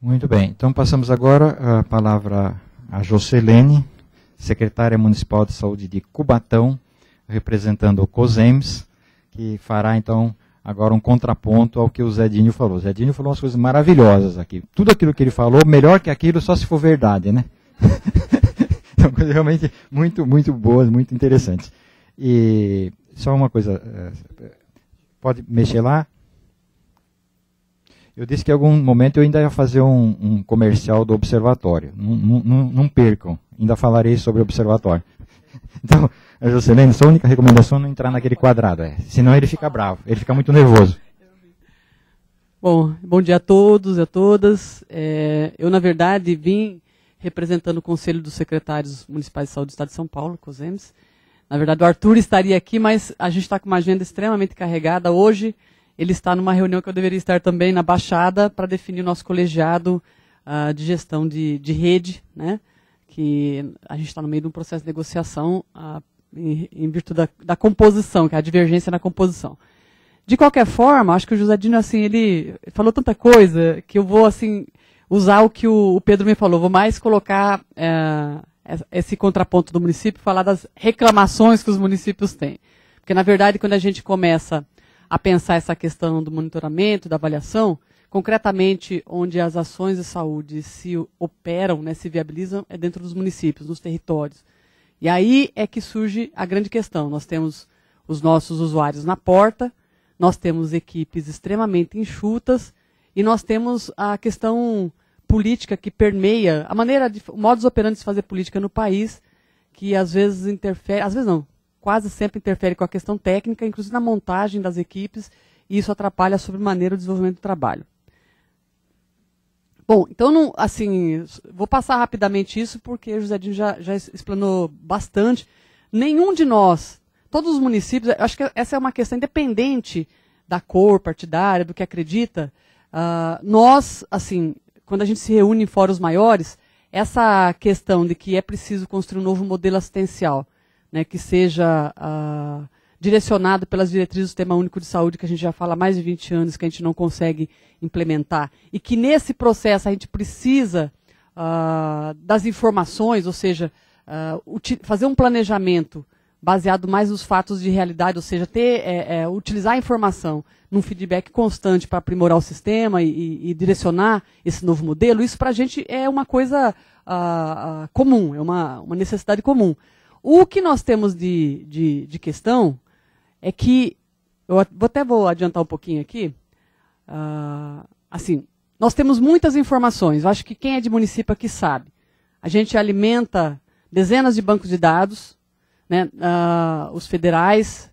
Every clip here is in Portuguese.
Muito bem. Então passamos agora a palavra a Jocelene, secretária municipal de saúde de Cubatão, representando o COSEMS, que fará então agora um contraponto ao que o Zé Dinho falou. O Zé Dinho falou umas coisas maravilhosas aqui. Tudo aquilo que ele falou, melhor que aquilo, só se for verdade, né? São coisas realmente muito, muito boas, muito interessantes. E só uma coisa, pode mexer lá? Eu disse que em algum momento eu ainda ia fazer um comercial do observatório. Não percam, ainda falarei sobre o observatório. Então, Jocelene, sua única recomendação é não entrar naquele quadrado, senão ele fica bravo, ele fica muito nervoso. Bom dia a todos e a todas. Eu, na verdade, vim representando o Conselho dos Secretários Municipais de Saúde do Estado de São Paulo, COSEMS. Na verdade, o Arthur estaria aqui, mas a gente está com uma agenda extremamente carregada. Hoje, ele está numa reunião que eu deveria estar também na Baixada para definir o nosso colegiado de gestão de rede, né? Que a gente está no meio de um processo de negociação em virtude da composição, que é a divergência na composição. De qualquer forma, acho que o José Dino, assim, ele falou tanta coisa que eu vou, assim, usar o que o Pedro me falou. Vou mais colocar esse contraponto do município, falar das reclamações que os municípios têm. Porque, na verdade, quando a gente começa a pensar essa questão do monitoramento, da avaliação, concretamente onde as ações de saúde se operam, né, se viabilizam, é dentro dos municípios, nos territórios. E aí é que surge a grande questão. Nós temos os nossos usuários na porta, nós temos equipes extremamente enxutas e nós temos a questão política que permeia a maneira, o modus operandi de fazer política no país, que às vezes interfere, às vezes não, quase sempre interfere com a questão técnica, inclusive na montagem das equipes, e isso atrapalha sobremaneira o desenvolvimento do trabalho. Bom, então, não, assim, vou passar rapidamente isso, porque o José Dinho já explanou bastante. Nenhum de nós, todos os municípios, acho que essa é uma questão independente da cor partidária, do que acredita. Nós, assim, quando a gente se reúne em fóruns maiores, essa questão de que é preciso construir um novo modelo assistencial, né, que seja direcionado pelas diretrizes do Sistema Único de Saúde, que a gente já fala há mais de 20 anos, que a gente não consegue implementar, e que nesse processo a gente precisa das informações, ou seja, fazer um planejamento baseado mais nos fatos de realidade, ou seja, utilizar a informação num feedback constante para aprimorar o sistema e direcionar esse novo modelo, isso para a gente é uma coisa comum, é uma necessidade comum. O que nós temos de questão é que, eu até vou adiantar um pouquinho aqui, assim, nós temos muitas informações, eu acho que quem é de município aqui sabe. A gente alimenta dezenas de bancos de dados, né, os federais,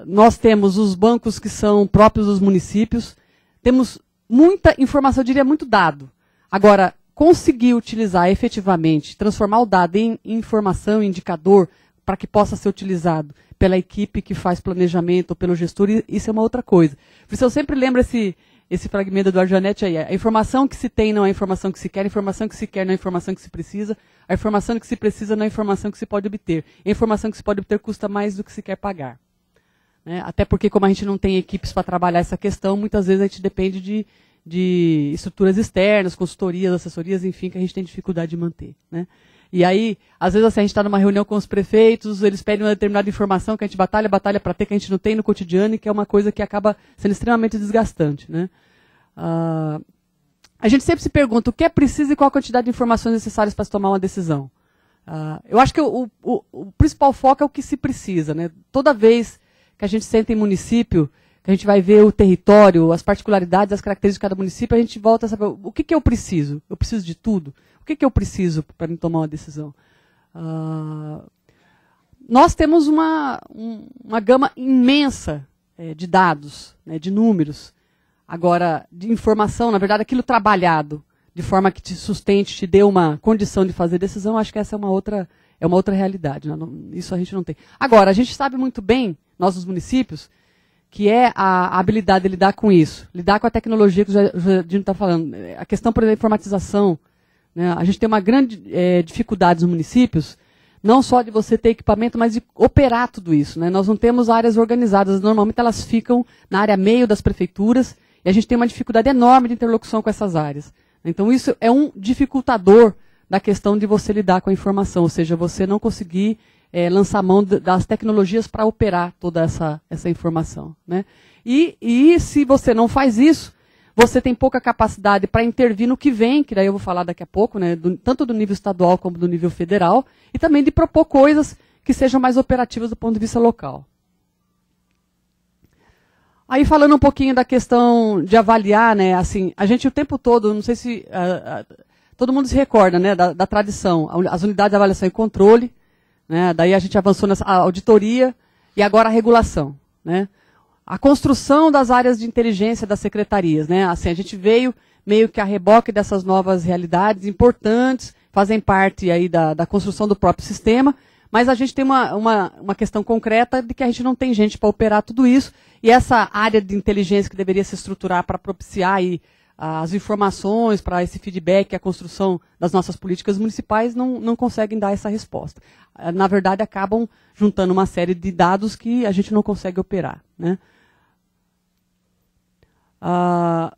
nós temos os bancos que são próprios dos municípios, temos muita informação, eu diria muito dado. Agora, conseguir utilizar efetivamente, transformar o dado em informação, em indicador, para que possa ser utilizado pela equipe que faz planejamento ou pelo gestor, isso é uma outra coisa. Por isso eu sempre lembro esse fragmento do Eduardo Janete aí. A informação que se tem não é a informação que se quer, a informação que se quer não é a informação que se precisa, a informação que se precisa não é a informação que se pode obter. A informação que se pode obter custa mais do que se quer pagar. Né? Até porque, como a gente não tem equipes para trabalhar essa questão, muitas vezes a gente depende de estruturas externas, consultorias, assessorias, enfim, que a gente tem dificuldade de manter. Né? E aí, às vezes assim, a gente está numa reunião com os prefeitos, eles pedem uma determinada informação que a gente batalha para ter, que a gente não tem no cotidiano e que é uma coisa que acaba sendo extremamente desgastante. Né? A gente sempre se pergunta o que é preciso e qual a quantidade de informações necessárias para se tomar uma decisão. Eu acho que o principal foco é o que se precisa. Né? Toda vez que a gente senta em município, que a gente vai ver o território, as particularidades, as características de cada município, a gente volta a saber o que eu preciso. Eu preciso de tudo? O que eu preciso para me tomar uma decisão? Nós temos uma gama imensa de dados, né, de números. Agora, de informação, na verdade, aquilo trabalhado de forma que te sustente, te dê uma condição de fazer decisão, acho que essa é uma outra realidade. Né? Isso a gente não tem. Agora, a gente sabe muito bem, nós os municípios, que é a habilidade de lidar com isso, lidar com a tecnologia que o José Dino está falando. A questão, por exemplo, da informatização. Né? A gente tem uma grande dificuldade nos municípios, não só de você ter equipamento, mas de operar tudo isso. Né? Nós não temos áreas organizadas, normalmente elas ficam na área meio das prefeituras, e a gente tem uma dificuldade enorme de interlocução com essas áreas. Então isso é um dificultador da questão de você lidar com a informação, ou seja, você não conseguir lançar mão das tecnologias para operar toda essa informação, né? E se você não faz isso, você tem pouca capacidade para intervir no que vem, que daí eu vou falar daqui a pouco, né, tanto do nível estadual como do nível federal, e também de propor coisas que sejam mais operativas do ponto de vista local. Aí falando um pouquinho da questão de avaliar, né, assim, a gente o tempo todo, não sei se todo mundo se recorda, né, da tradição, as unidades de avaliação e controle, né, daí a gente avançou nessa auditoria e agora a regulação, né. A construção das áreas de inteligência das secretarias, né? Assim, a gente veio meio que a reboque dessas novas realidades importantes, fazem parte aí da construção do próprio sistema, mas a gente tem uma questão concreta de que a gente não tem gente para operar tudo isso, e essa área de inteligência que deveria se estruturar para propiciar aí as informações, para esse feedback, a construção das nossas políticas municipais, não conseguem dar essa resposta. Na verdade, acabam juntando uma série de dados que a gente não consegue operar, né?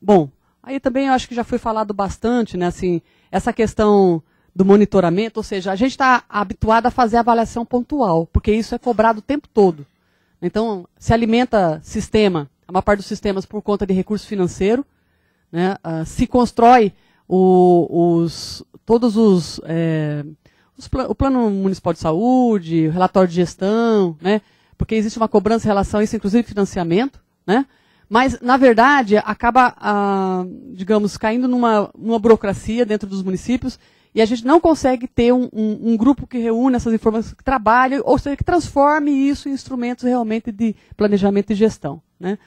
Bom, aí também eu acho que já foi falado bastante, né, assim, essa questão do monitoramento, ou seja, a gente está habituado a fazer avaliação pontual, porque isso é cobrado o tempo todo. Então, se alimenta sistema, a maior parte dos sistemas por conta de recurso financeiro, né, se constrói o plano municipal de saúde, o relatório de gestão, né, porque existe uma cobrança em relação a isso, inclusive financiamento, né? Mas, na verdade, acaba, digamos, caindo numa burocracia dentro dos municípios e a gente não consegue ter um grupo que reúne essas informações, que trabalhe, ou seja, que transforme isso em instrumentos realmente de planejamento e gestão, né?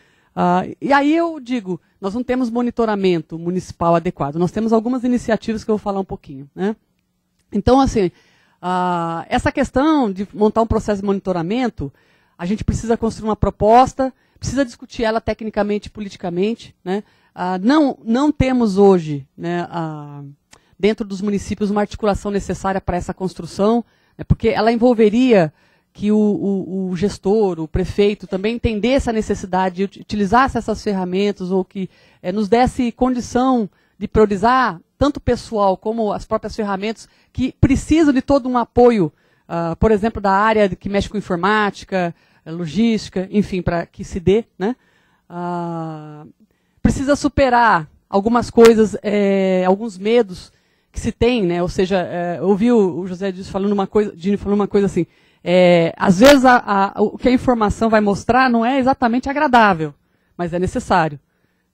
E aí eu digo, nós não temos monitoramento municipal adequado, nós temos algumas iniciativas que eu vou falar um pouquinho, né? Então, assim, essa questão de montar um processo de monitoramento, a gente precisa construir uma proposta, precisa discutir ela tecnicamente e politicamente, né? Não temos hoje, né, dentro dos municípios uma articulação necessária para essa construção, né, porque ela envolveria que o gestor, o prefeito também entendesse a necessidade de utilizar essas ferramentas ou que nos desse condição de priorizar tanto o pessoal como as próprias ferramentas que precisam de todo um apoio, por exemplo, da área que mexe com informática, logística, enfim, para que se dê, né? Precisa superar algumas coisas, alguns medos que se tem, né? Ou seja, ouvi o José Diniz falando uma coisa assim, às vezes o que a informação vai mostrar não é exatamente agradável, mas é necessário,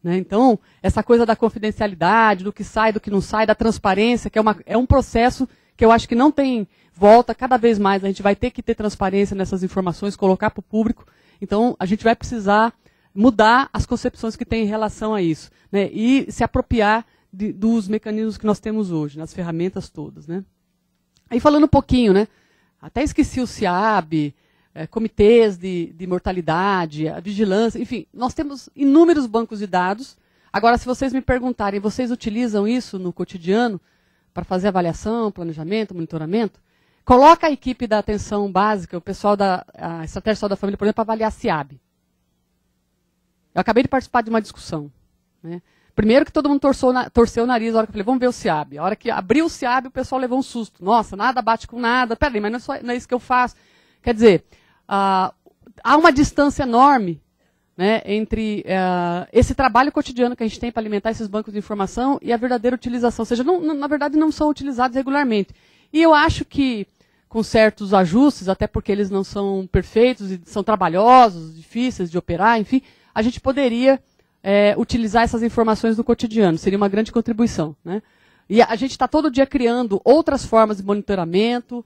né? Então, essa coisa da confidencialidade, do que sai, do que não sai, da transparência, que é um processo que eu acho que não tem volta, cada vez mais a gente vai ter que ter transparência nessas informações, colocar para o público. Então, a gente vai precisar mudar as concepções que tem em relação a isso, né? E se apropriar dos mecanismos que nós temos hoje, nas ferramentas todas, né? Aí falando um pouquinho, né? Até esqueci o CIAB, comitês de mortalidade, a vigilância, enfim, nós temos inúmeros bancos de dados. Agora, se vocês me perguntarem, vocês utilizam isso no cotidiano para fazer avaliação, planejamento, monitoramento? Coloca a equipe da atenção básica, o pessoal da Estratégia de Saúde da Família, por exemplo, para avaliar a CIAB. Eu acabei de participar de uma discussão, né? Primeiro que todo mundo torceu o nariz na hora que eu falei, vamos ver o CIAB. A hora que abriu o CIAB, o pessoal levou um susto. Nossa, nada bate com nada. Peraí, mas não é isso que eu faço. Quer dizer, há uma distância enorme, né, entre esse trabalho cotidiano que a gente tem para alimentar esses bancos de informação e a verdadeira utilização. Ou seja, na verdade não são utilizados regularmente. E eu acho que, com certos ajustes, até porque eles não são perfeitos e são trabalhosos, difíceis de operar, enfim, a gente poderia utilizar essas informações no cotidiano. Seria uma grande contribuição, né? E a gente está todo dia criando outras formas de monitoramento,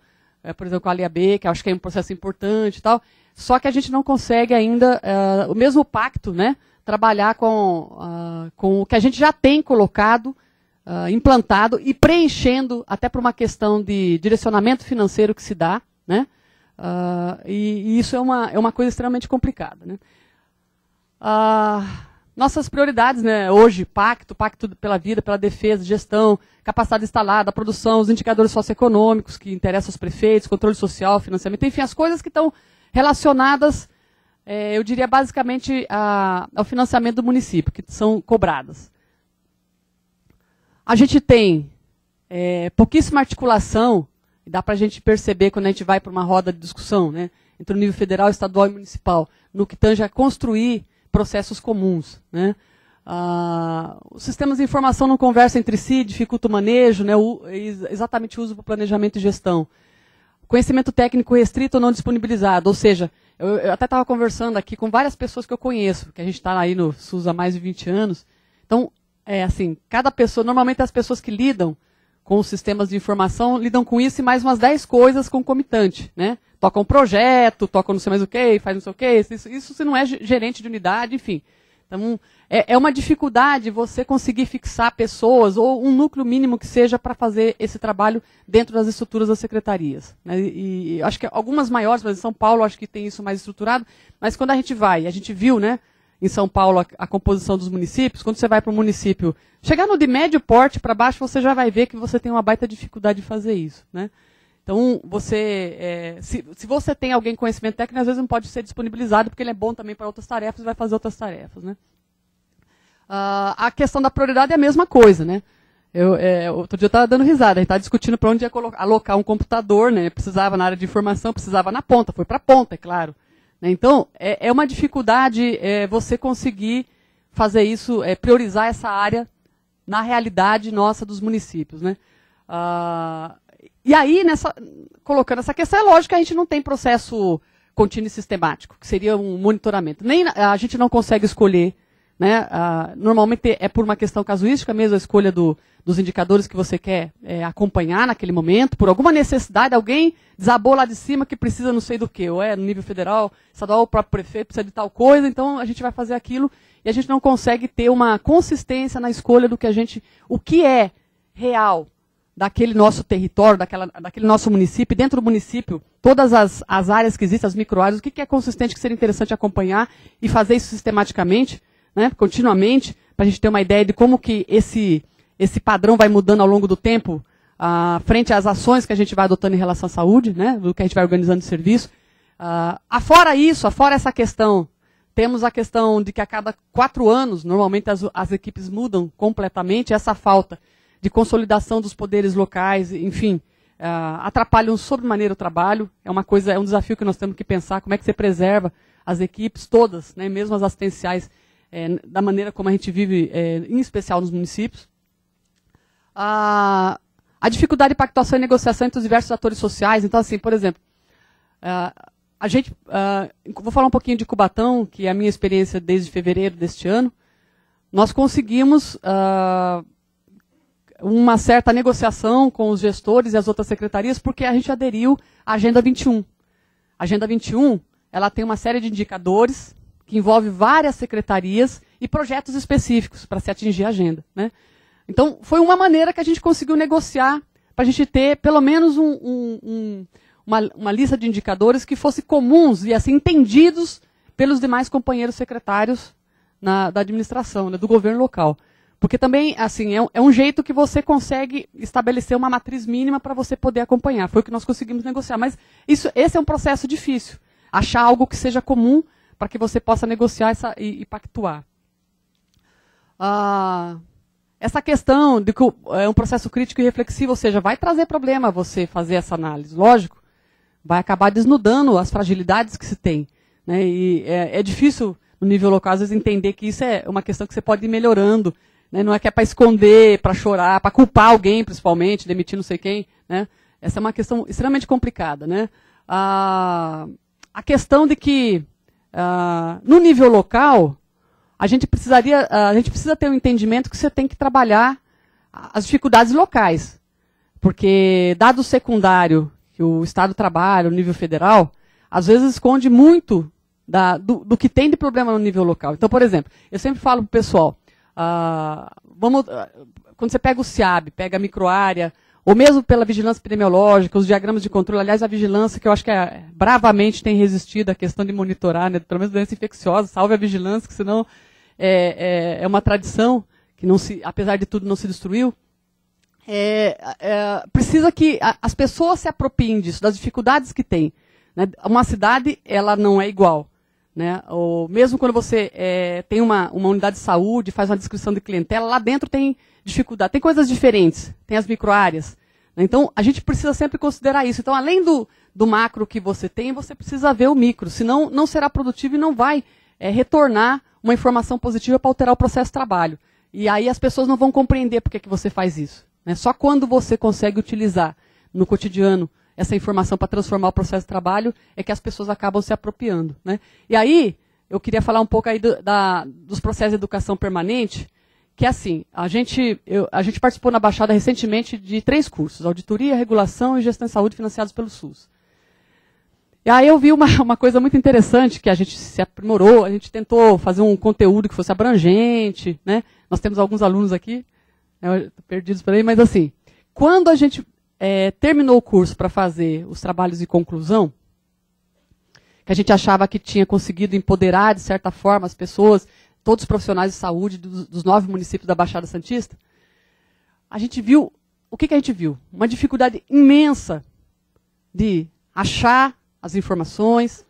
por exemplo, com a LIAB, que eu acho que é um processo importante e tal, só que a gente não consegue ainda, o mesmo pacto, né, trabalhar com o que a gente já tem colocado, implantado e preenchendo, até por uma questão de direcionamento financeiro que se dá, né, e isso é uma coisa extremamente complicada, né. Nossas prioridades, né, hoje, pacto pela vida, pela defesa, gestão, capacidade instalada, produção, os indicadores socioeconômicos que interessam aos prefeitos, controle social, financiamento, enfim, as coisas que estão relacionadas eu diria basicamente ao financiamento do município, que são cobradas. A gente tem pouquíssima articulação, e dá para a gente perceber quando a gente vai para uma roda de discussão, né, entre o nível federal, estadual e municipal, no que tange a construir processos comuns, né. Os sistemas de informação não conversam entre si, dificulta o manejo, né, exatamente o uso para planejamento e gestão. Conhecimento técnico restrito ou não disponibilizado, ou seja, eu até estava conversando aqui com várias pessoas que eu conheço, que a gente está aí no SUS há mais de 20 anos. Então, assim, cada pessoa, normalmente as pessoas que lidam com os sistemas de informação, lidam com isso e mais umas 10 coisas concomitantes, né? Tocam um projeto, tocam não sei mais o que, faz não sei o que, isso se não é gerente de unidade, enfim. Então, é uma dificuldade você conseguir fixar pessoas, ou um núcleo mínimo que seja para fazer esse trabalho dentro das estruturas das secretarias, né? E acho que algumas maiores, mas em São Paulo acho que tem isso mais estruturado, mas quando a gente viu, né, em São Paulo a composição dos municípios, quando você vai para um município, chegar no de médio porte para baixo, você já vai ver que você tem uma baita dificuldade de fazer isso, né? Então, se você tem alguém com conhecimento técnico, às vezes não pode ser disponibilizado, porque ele é bom também para outras tarefas e vai fazer outras tarefas, né? A questão da prioridade é a mesma coisa, né? Outro dia eu estava dando risada, a gente estava discutindo para onde ia alocar um computador, né? Precisava na área de informação, precisava na ponta, foi para a ponta, é claro. Né? Então, é uma dificuldade você conseguir fazer isso, priorizar essa área na realidade nossa dos municípios, né? E aí, colocando essa questão, é lógico que a gente não tem processo contínuo e sistemático, que seria um monitoramento. Nem a gente não consegue escolher, né? Normalmente é por uma questão casuística mesmo, a escolha dos indicadores que você quer acompanhar naquele momento, por alguma necessidade, alguém desabou lá de cima que precisa não sei do que, ou no nível federal, estadual, o próprio prefeito precisa de tal coisa, então a gente vai fazer aquilo, e a gente não consegue ter uma consistência na escolha do que o que é real daquele nosso território, daquele nosso município, dentro do município, todas as áreas que existem, as microáreas, o que é consistente, que seria interessante acompanhar e fazer isso sistematicamente, né, continuamente, para a gente ter uma ideia de como que esse padrão vai mudando ao longo do tempo, frente às ações que a gente vai adotando em relação à saúde, né, do que a gente vai organizando de serviço. Afora essa questão, temos a questão de que a cada 4 anos, normalmente as equipes mudam completamente, essa falta de consolidação dos poderes locais, enfim, atrapalham sobremaneira o trabalho. É um desafio que nós temos que pensar, como é que você preserva as equipes todas, né, mesmo as assistenciais, da maneira como a gente vive, em especial nos municípios. A dificuldade de pactuação e negociação entre os diversos atores sociais. Então, assim, por exemplo, vou falar um pouquinho de Cubatão, que é a minha experiência desde fevereiro deste ano. Nós conseguimos uma certa negociação com os gestores e as outras secretarias, porque a gente aderiu à Agenda 21. A Agenda 21, ela tem uma série de indicadores que envolve várias secretarias e projetos específicos para se atingir a agenda, né? Então, foi uma maneira que a gente conseguiu negociar para a gente ter pelo menos uma lista de indicadores que fosse comuns e assim entendidos pelos demais companheiros secretários da administração, né, do governo local. Porque também, assim, é um jeito que você consegue estabelecer uma matriz mínima para você poder acompanhar. Foi o que nós conseguimos negociar. Mas esse é um processo difícil. Achar algo que seja comum para que você possa negociar e pactuar. Essa questão de que é um processo crítico e reflexivo, ou seja, vai trazer problema você fazer essa análise. Lógico, vai acabar desnudando as fragilidades que se tem, né? E é difícil, no nível local, às vezes, entender que isso é uma questão que você pode ir melhorando. Né, não é que é para esconder, para chorar, para culpar alguém, principalmente, demitir não sei quem. Né? Essa é uma questão extremamente complicada. Né? A questão de que, no nível local, a gente precisa ter um entendimento que você tem que trabalhar as dificuldades locais. Porque, dado o secundário que o Estado trabalha, no nível federal, às vezes esconde muito do que tem de problema no nível local. Então, por exemplo, eu sempre falo para o pessoal, quando você pega o SEAB, pega a microárea, ou mesmo pela vigilância epidemiológica, os diagramas de controle, aliás, a vigilância, que eu acho que bravamente tem resistido à questão de monitorar, né, pelo menos doença infecciosa, salve a vigilância, que senão é uma tradição que, apesar de tudo, não se destruiu. Precisa que as pessoas se apropriem disso, das dificuldades que tem. Né? Uma cidade, ela não é igual. né? Ou mesmo quando você tem uma unidade de saúde, faz uma descrição de clientela, lá dentro tem dificuldade, tem coisas diferentes, tem as microáreas. Né? Então, a gente precisa sempre considerar isso. Então, além do macro que você tem, você precisa ver o micro, senão não será produtivo e não vai retornar uma informação positiva para alterar o processo de trabalho. E aí as pessoas não vão compreender por que você faz isso. Né? Só quando você consegue utilizar no cotidiano essa informação para transformar o processo de trabalho é que as pessoas acabam se apropriando. Né? E aí, eu queria falar um pouco aí dos processos de educação permanente, que é assim, a gente participou na Baixada recentemente de 3 cursos, Auditoria, Regulação e Gestão de Saúde financiados pelo SUS. E aí eu vi uma coisa muito interessante, que a gente se aprimorou, a gente tentou fazer um conteúdo que fosse abrangente, né? Nós temos alguns alunos aqui, né, perdidos por aí, mas assim, quando a gente terminou o curso para fazer os trabalhos de conclusão, que a gente achava que tinha conseguido empoderar, de certa forma, as pessoas, todos os profissionais de saúde dos 9 municípios da Baixada Santista, a gente viu, o que a gente viu? Uma dificuldade imensa de achar as informações,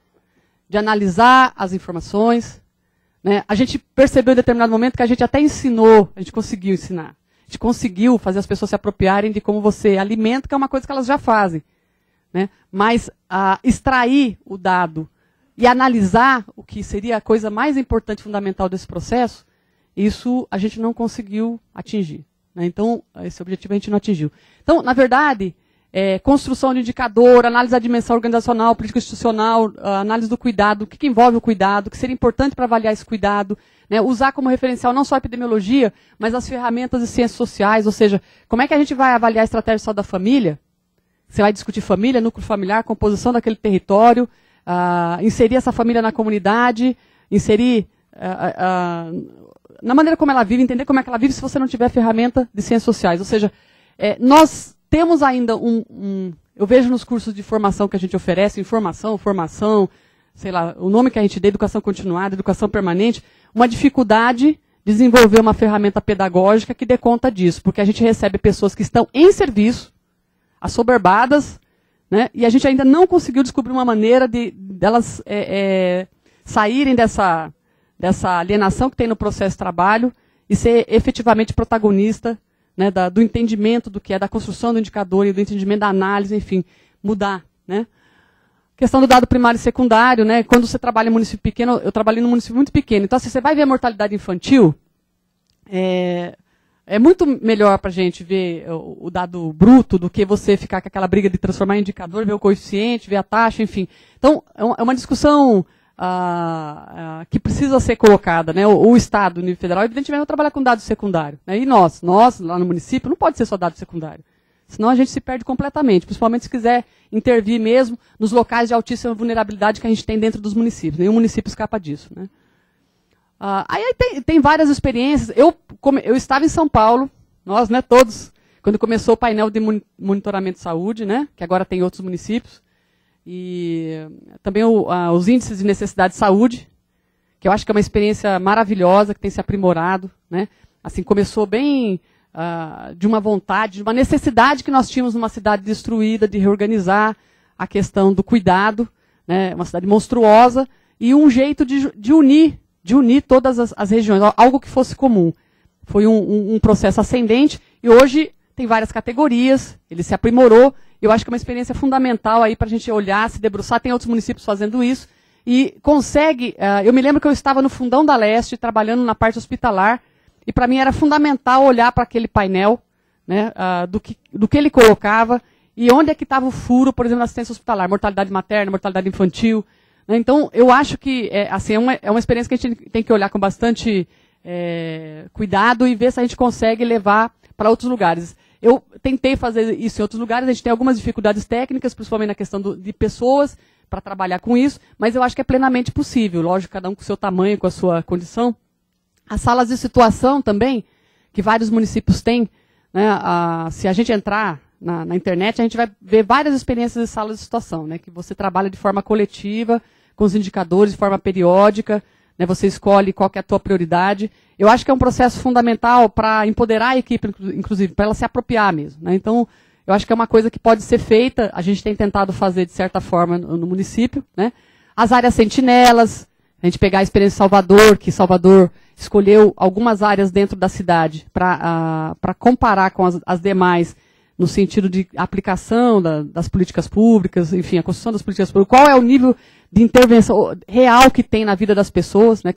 de analisar as informações. Né? A gente percebeu em determinado momento que a gente até ensinou, a gente conseguiu ensinar. A gente conseguiu fazer as pessoas se apropriarem de como você alimenta, que é uma coisa que elas já fazem. Né? Mas extrair o dado e analisar o que seria a coisa mais importante e fundamental desse processo, isso a gente não conseguiu atingir. Né? Então, esse objetivo a gente não atingiu. Então, na verdade, construção de indicador, análise da dimensão organizacional, política institucional, análise do cuidado, o que envolve o cuidado, o que seria importante para avaliar esse cuidado, né? Usar como referencial não só a epidemiologia, mas as ferramentas de ciências sociais, ou seja, como é que a gente vai avaliar a estratégia de saúde da família? Você vai discutir família, núcleo familiar, composição daquele território, inserir essa família na comunidade, inserir na maneira como ela vive, entender como é que ela vive se você não tiver ferramenta de ciências sociais. Ou seja, nós temos ainda eu vejo nos cursos de formação que a gente oferece, formação, sei lá, o nome que a gente dá, educação continuada, educação permanente, uma dificuldade de desenvolver uma ferramenta pedagógica que dê conta disso, porque a gente recebe pessoas que estão em serviço, assoberbadas, né, e a gente ainda não conseguiu descobrir uma maneira delas saírem dessa alienação que tem no processo de trabalho e ser efetivamente protagonista, né, do entendimento do que é, da construção do indicador e do entendimento da análise, enfim, mudar. Né? Questão do dado primário e secundário, né, quando você trabalha em município pequeno, eu trabalhei num município muito pequeno, então se você vai ver a mortalidade infantil, é muito melhor para a gente ver o dado bruto do que você ficar com aquela briga de transformar em indicador, ver o coeficiente, ver a taxa, enfim. Então, é uma discussão que precisa ser colocada, né? O Estado, o nível federal, evidentemente, vai trabalhar com dado secundário. Né? E nós, lá no município, não pode ser só dado secundário. Senão a gente se perde completamente, principalmente se quiser intervir mesmo nos locais de altíssima vulnerabilidade que a gente tem dentro dos municípios. Nenhum município escapa disso. Né? Aí tem várias experiências. Eu estava em São Paulo, nós, né, todos, quando começou o painel de monitoramento de saúde, né, que agora tem outros municípios. E também os índices de necessidade de saúde, que eu acho que é uma experiência maravilhosa, que tem se aprimorado. Né? Assim, começou bem de uma vontade, de uma necessidade que nós tínhamos numa cidade destruída, de reorganizar a questão do cuidado, né? Uma cidade monstruosa, e um jeito de unir todas as regiões, algo que fosse comum. Foi um processo ascendente, e hoje tem várias categorias, ele se aprimorou. Eu acho que é uma experiência fundamental aí para a gente olhar, se debruçar. Tem outros municípios fazendo isso. E consegue... eu me lembro que eu estava no Fundão da Leste, trabalhando na parte hospitalar, e para mim era fundamental olhar para aquele painel, né, do que ele colocava, e onde é que estava o furo, por exemplo, na assistência hospitalar, mortalidade materna, mortalidade infantil. Né? Então, eu acho que assim, é uma experiência que a gente tem que olhar com bastante cuidado e ver se a gente consegue levar para outros lugares. Eu tentei fazer isso em outros lugares, a gente tem algumas dificuldades técnicas, principalmente na questão de pessoas, para trabalhar com isso, mas eu acho que é plenamente possível, lógico, cada um com o seu tamanho, com a sua condição. As salas de situação também, que vários municípios têm, né, se a gente entrar na internet, a gente vai ver várias experiências de salas de situação, né, que você trabalha de forma coletiva, com os indicadores, de forma periódica, né, você escolhe qual que é a tua prioridade. Eu acho que é um processo fundamental para empoderar a equipe, inclusive, para ela se apropriar mesmo. Né? Então, eu acho que é uma coisa que pode ser feita, a gente tem tentado fazer de certa forma no município. Né? As áreas sentinelas, A gente pegar a experiência de Salvador, que Salvador escolheu algumas áreas dentro da cidade para comparar com as demais, no sentido de aplicação das políticas públicas, enfim, a construção das políticas públicas, qual é o nível de intervenção real que tem na vida das pessoas, né?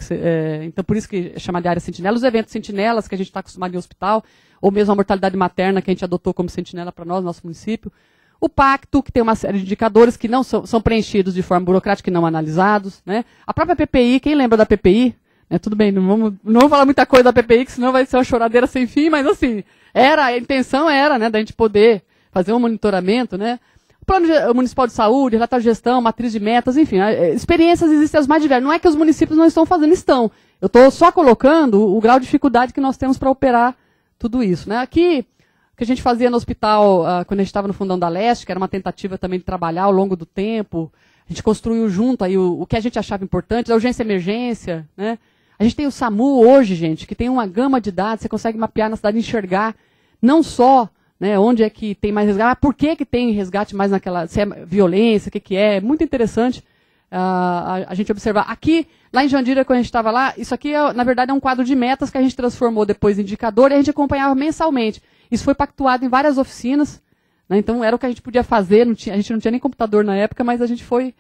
Então, por isso que é chamado de área sentinela. Os eventos sentinelas, que a gente está acostumado em hospital, ou mesmo a mortalidade materna, que a gente adotou como sentinela para nós, nosso município. O pacto, que tem uma série de indicadores que não são preenchidos de forma burocrática e não analisados, né? A própria PPI, quem lembra da PPI? Tudo bem, não vamos falar muita coisa da PPI, que senão vai ser uma choradeira sem fim, mas assim, a intenção era, né, da gente poder fazer um monitoramento, né? O Plano Municipal de Saúde, relatório de gestão, matriz de metas, enfim, experiências existem as mais diversas. Não é que os municípios não estão fazendo, estão. Eu estou só colocando o grau de dificuldade que nós temos para operar tudo isso, né? Aqui, o que a gente fazia no hospital, quando a gente estava no Fundão da Leste, que era uma tentativa também de trabalhar ao longo do tempo, a gente construiu junto aí o que a gente achava importante, a urgência e emergência, né? A gente tem o SAMU hoje, gente, que tem uma gama de dados, você consegue mapear na cidade, enxergar, não só, né, onde é que tem mais resgate, por que tem resgate mais naquela, se é violência, o que é muito interessante a gente observar. Aqui, lá em Jandira, quando a gente estava lá, isso aqui, na verdade, é um quadro de metas que a gente transformou depois em indicador e a gente acompanhava mensalmente. Isso foi pactuado em várias oficinas, né, então era o que a gente podia fazer, a gente não tinha nem computador na época, mas a gente foi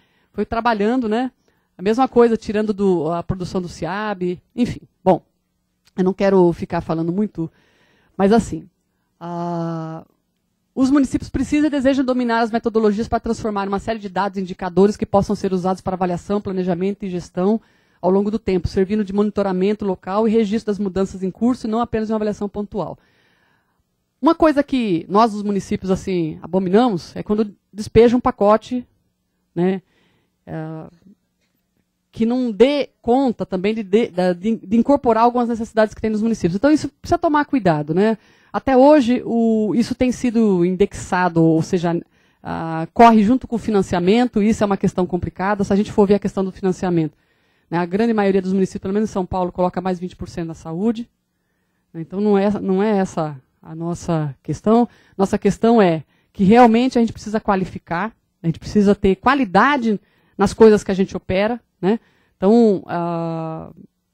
trabalhando, né? A mesma coisa, tirando a produção do CIAB, enfim. Bom, eu não quero ficar falando muito, mas assim, os municípios precisam e desejam dominar as metodologias para transformar uma série de dados e indicadores que possam ser usados para avaliação, planejamento e gestão ao longo do tempo, servindo de monitoramento local e registro das mudanças em curso e não apenas uma avaliação pontual. Uma coisa que nós, os municípios, assim, abominamos é quando despejam um pacote, né, que não dê conta também de incorporar algumas necessidades que tem nos municípios. Então, isso precisa tomar cuidado, né? Até hoje, isso tem sido indexado, ou seja, corre junto com o financiamento, isso é uma questão complicada, se a gente for ver a questão do financiamento. Né, a grande maioria dos municípios, pelo menos em São Paulo, coloca mais 20% na saúde. Né, então, não é essa a nossa questão. Nossa questão é que realmente a gente precisa qualificar, a gente precisa ter qualidade nas coisas que a gente opera, né? Então, a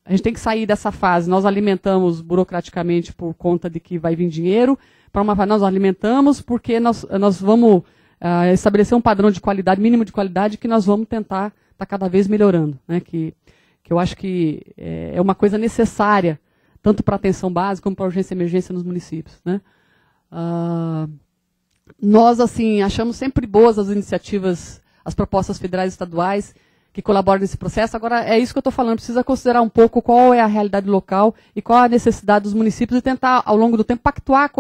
gente tem que sair dessa fase. Nós alimentamos burocraticamente por conta de que vai vir dinheiro, para uma fase nós alimentamos porque nós vamos estabelecer um padrão de qualidade, mínimo de qualidade, que nós vamos tentar estar cada vez melhorando, né? Que eu acho que é uma coisa necessária, tanto para a atenção básica como para a urgência e emergência nos municípios, né? Nós, assim, achamos sempre boas as iniciativas, as propostas federais e estaduais que colaboram nesse processo. Agora, é isso que eu estou falando, precisa considerar um pouco qual é a realidade local e qual a necessidade dos municípios e tentar, ao longo do tempo, pactuar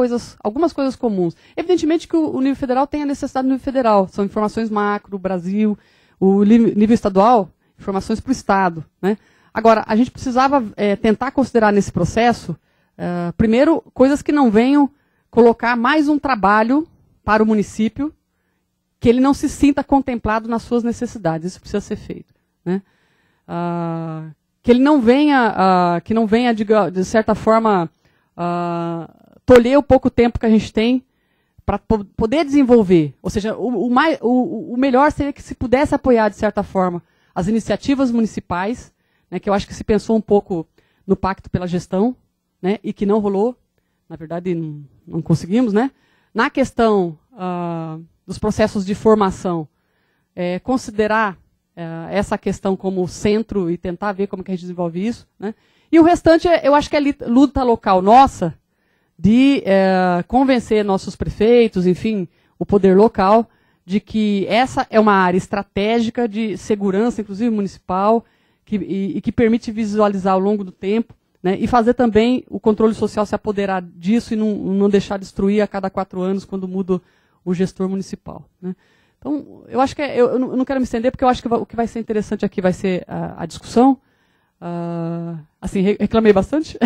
algumas coisas comuns. Evidentemente que o nível federal tem a necessidade do nível federal, são informações macro, Brasil, o nível estadual, informações para o Estado, né? Agora, a gente precisava tentar considerar nesse processo, primeiro, coisas que não venham colocar mais um trabalho para o município, que ele não se sinta contemplado nas suas necessidades. Isso precisa ser feito, né? Que ele não venha, de certa forma, tolher o pouco tempo que a gente tem para poder desenvolver. Ou seja, o melhor seria que se pudesse apoiar, de certa forma, as iniciativas municipais, né, que eu acho que se pensou um pouco no Pacto pela Gestão, né, e que não rolou. Na verdade, não conseguimos, né? Na questão dos processos de formação, considerar essa questão como centro e tentar ver como que a gente desenvolve isso, né? E o restante, eu acho que é luta local nossa de convencer nossos prefeitos, enfim, o poder local, de que essa é uma área estratégica de segurança, inclusive municipal, e que permite visualizar ao longo do tempo, né, e fazer também o controle social se apoderar disso e não deixar destruir a cada 4 anos quando muda o gestor municipal, né. Então, eu acho que eu não quero me estender, porque eu acho que o que vai ser interessante aqui vai ser a discussão. Assim, reclamei bastante.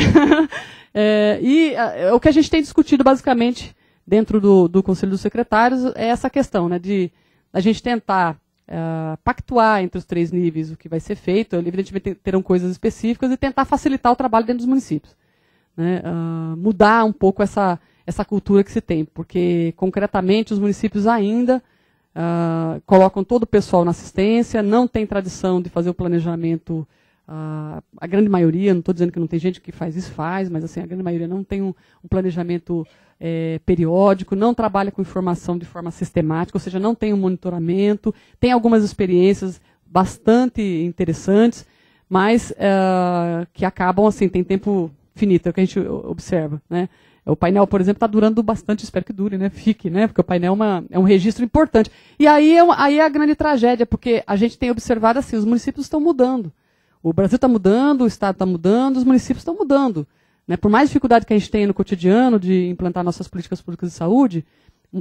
O que a gente tem discutido, basicamente, dentro do Conselho dos Secretários, é essa questão, né, de a gente tentar pactuar entre os 3 níveis o que vai ser feito. Evidentemente terão coisas específicas, e tentar facilitar o trabalho dentro dos municípios, né? Mudar um pouco essa cultura que se tem, porque concretamente os municípios ainda colocam todo o pessoal na assistência, não tem tradição de fazer o planejamento A grande maioria, não estou dizendo que não tem gente que faz isso, faz, mas assim, a grande maioria não tem um planejamento periódico, não trabalha com informação de forma sistemática, ou seja, não tem um monitoramento, tem algumas experiências bastante interessantes, mas que acabam, assim, tem tempo finito, é o que a gente observa, né? O painel, por exemplo, está durando bastante, espero que dure, né? Fique, né? Porque o painel é um registro importante. E aí é a grande tragédia, porque a gente tem observado assim, os municípios estão mudando. O Brasil está mudando, o Estado está mudando, os municípios estão mudando. Né? Por mais dificuldade que a gente tenha no cotidiano de implantar nossas políticas públicas de saúde,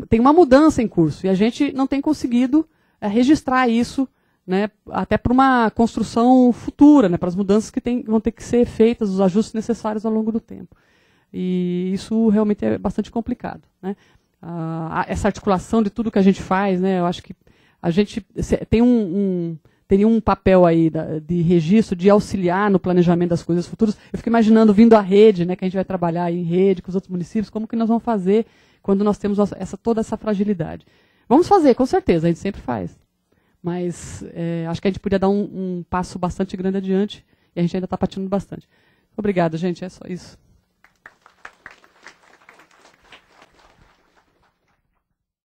tem uma mudança em curso. E a gente não tem conseguido registrar isso, né, até para uma construção futura, né, para as mudanças que vão ter que ser feitas, os ajustes necessários ao longo do tempo. E isso realmente é bastante complicado. Né? Essa articulação de tudo que a gente faz, né, eu acho que a gente tem teria um papel aí de registro, de auxiliar no planejamento das coisas futuras. Eu fico imaginando, vindo a rede, né, que a gente vai trabalhar em rede com os outros municípios, como que nós vamos fazer quando nós temos toda essa fragilidade. Vamos fazer, com certeza, a gente sempre faz. Mas acho que a gente podia dar um passo bastante grande adiante e a gente ainda está patinando bastante. Obrigada, gente, é só isso.